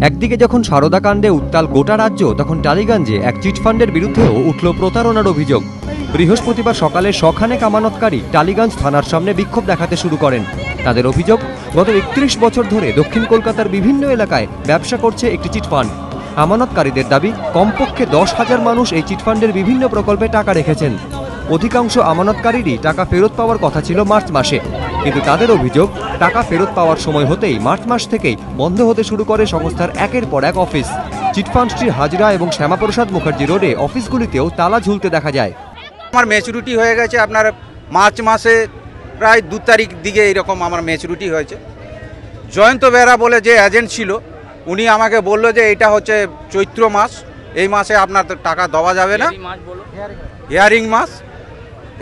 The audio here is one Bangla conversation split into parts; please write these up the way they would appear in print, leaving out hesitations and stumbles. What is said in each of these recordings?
একদিকে যখন সারদা কাণ্ডে উত্তাল গোটা রাজ্য, তখন টালিগঞ্জে এক চিটফান্ডের বিরুদ্ধেও উঠল প্রতারণার অভিযোগ। বৃহস্পতিবার সকালে শখানেক আমানতকারী টালিগঞ্জ থানার সামনে বিক্ষোভ দেখাতে শুরু করেন। তাদের অভিযোগ, গত 31 বছর ধরে দক্ষিণ কলকাতার বিভিন্ন এলাকায় ব্যবসা করছে একটি চিটফান্ড। আমানতকারীদের দাবি, কমপক্ষে 10,000 মানুষ এই চিটফান্ডের বিভিন্ন প্রকল্পে টাকা রেখেছেন। অধিকাংশ আমানতকারীরই টাকা ফেরত পাওয়ার কথা ছিল মার্চ মাসে, কিন্তু তাদের অভিযোগ, টাকা ফেরত পাওয়ার সময় হতেই মার্চ মাস থেকেই বন্ধ হতে শুরু করে সংস্থার একের পর এক অফিস। চিটফান্ডটির হাজরা এবং শ্যামাপ্রসাদ মুখার্জি রোডে অফিসগুলিতেও তালা ঝুলতে দেখা যায়। আমার ম্যাচুরিটি হয়ে গেছে আপনার মার্চ মাসে প্রায় 2 তারিখ দিকে এরকম আমার ম্যাচুরিটি হয়েছে। জয়ন্ত বেরা বলে যে এজেন্ট ছিল, উনি আমাকে বললো যে এটা হচ্ছে চৈত্র মাস, এই মাসে আপনার টাকা দেওয়া যাবে না, হিয়ারিং মাস,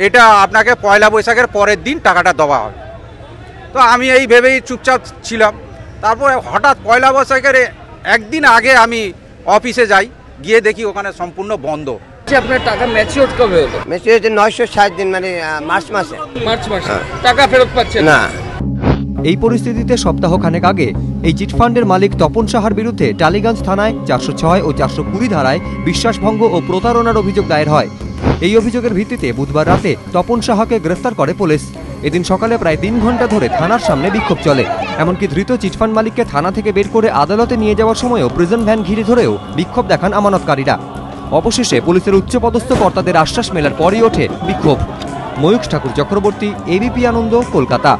এটা আপনাকে পয়লা বৈশাখের পরের দিন টাকাটা দেওয়া হবে। তো আমি এই ভেবেই চুপচাপ ছিলাম। তারপরে হঠাৎ পয়লা বৈশাখের একদিন আগে আমি অফিসে যাই, গিয়ে দেখি ওখানে সম্পূর্ণ বন্ধ। আপনার টাকা ম্যাচিওর কবে হলো? ম্যাচিওর হচ্ছে 960 দিন, মানে মার্চ মাসে। মার্চ মাসে টাকা ফেরত পাচ্ছেন না। এই পরিস্থিতিতে সপ্তাহখানেক আগে এই চিটফান্ডের মালিক তপন সাহার বিরুদ্ধে টালিগঞ্জ থানায় 406 ও 420 ধারায় বিশ্বাসভঙ্গ ও প্রতারণার অভিযোগ দায়ের হয়। এই অভিযোগের ভিত্তিতে বুধবার রাতে তপন সাহাকে গ্রেফতার করে পুলিশ। এদিন সকালে প্রায় 3 ঘন্টা ধরে থানার সামনে বিক্ষোভ চলে। এমনকি ধৃত চিটফান্ড মালিককে থানা থেকে বের করে আদালতে নিয়ে যাওয়ার সময়ও প্রিজন ভ্যান ঘিরে ধরেও বিক্ষোভ দেখান আমানতকারীরা। অবশেষে পুলিশের উচ্চপদস্থ কর্তাদের আশ্বাস মেলার পরই ওঠে বিক্ষোভ। ময়ূখ ঠাকুর চক্রবর্তী, এবিপি আনন্দ, কলকাতা।